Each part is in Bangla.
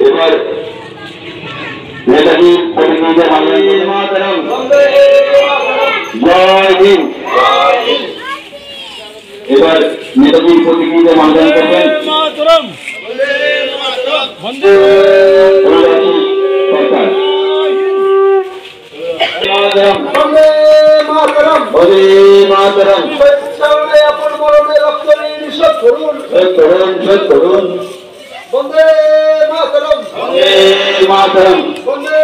এবার নেতাজি প্রতিনিধিদের মাতরম জয় হিন্দ। এবার নেতাজি প্রতিনিধিদের মানদান করবেন সরকার। বন্দে মাতরম বন্দে মাতরম। আপন মরণে রক্ত নিঃশ্বাস করুন করুন। বন্দে মাতরম বন্দে মাতরম বন্দে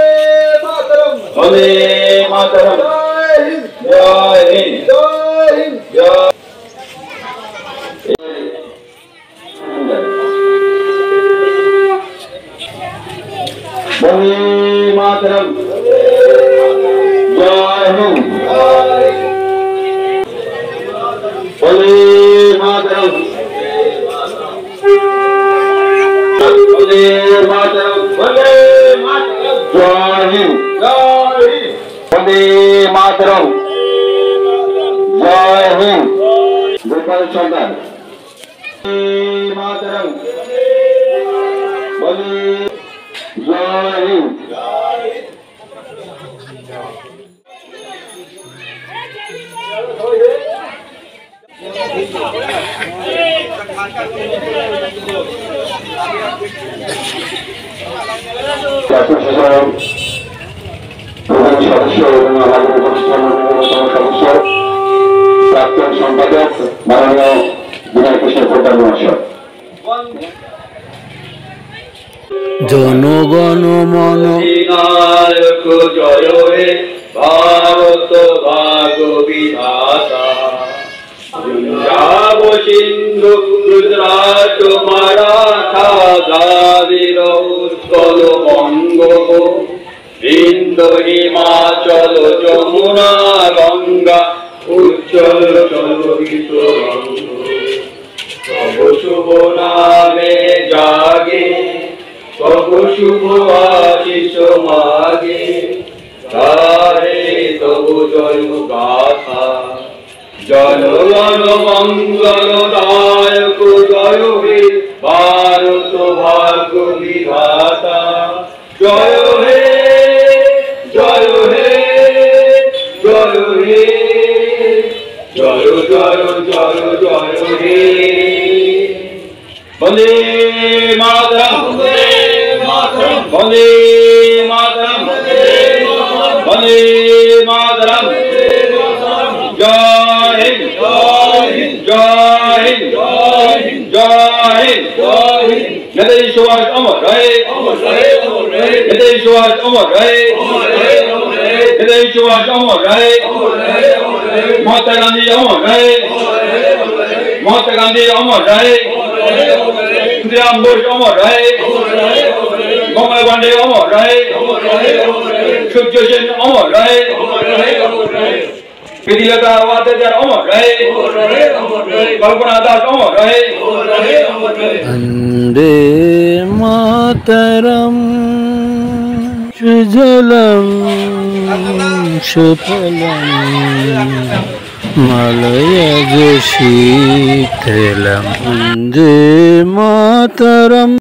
মাতরম বন্দে মাতরম। জয় হিন্দ জয় হিন্দ জয় বন্দে মাতরম জয় হিন্দ বন্দে মাতরম বন্দে মাতরম বন্দে মাতরম জয় হিন্দ জয় হিন্দ বন্দে মাতরম জয় হিন্দ। গোপাল সরকার মাতরম বন্দে জয় হিন্দ। প্রধান সদস্য এবং আমাদের সদস্য প্রাক্তন সম্পাদক মাননীয় বিনয় কৃষ্ণ পোদ্দার মহাশয়। জনগণ মন নায়ক জয় হে ভারত ভাগ বিধাতা। যাব সিন্ধু গুজরাট মারাঠা দ্রাবিড় উৎকল বঙ্গ বিন্দ হিমাচল যমুনা গঙ্গা উজ্জ্বল চলবিত তব শুভ নামে জাগে তব শুভ আশিস মাগে তারে তব জয় গাথা। জনগণ মঙ্গল দায়ক জয় হে ভারত ভাগ্য বিধাতা। জয় হে জয় হে জয় হে জয় জয় জয় জয় হে। বন্দে মাতরম বন্দে মাতরম বন্দে মাতরম বন্দে মাতরম জয় হিন্দ জয় হিন্দ জয় হিন্দ জয় হিন্দ জয় হিন্দ। নেতাজি সুভাষ অমর রহে নেতাজি সুভাষ অমর রহে নেতাজি সুভাষ অমর রহে মহাত্মা গান্ধী অমর রহে মহাত্মা গান্ধী অমর রহে ক্ষুদিরাম বোস অমর রহে মঙ্গল পাণ্ডে অমর রহে সূর্য সেন অমর রহে বিধিলতা ওয়াদ্দেদার অমর রহে কল্পনা দাস অমর রহে। বন্দে মাতরম সুজলাম সুফলম মালয়জ শীতলম। বন্দে মাতরম।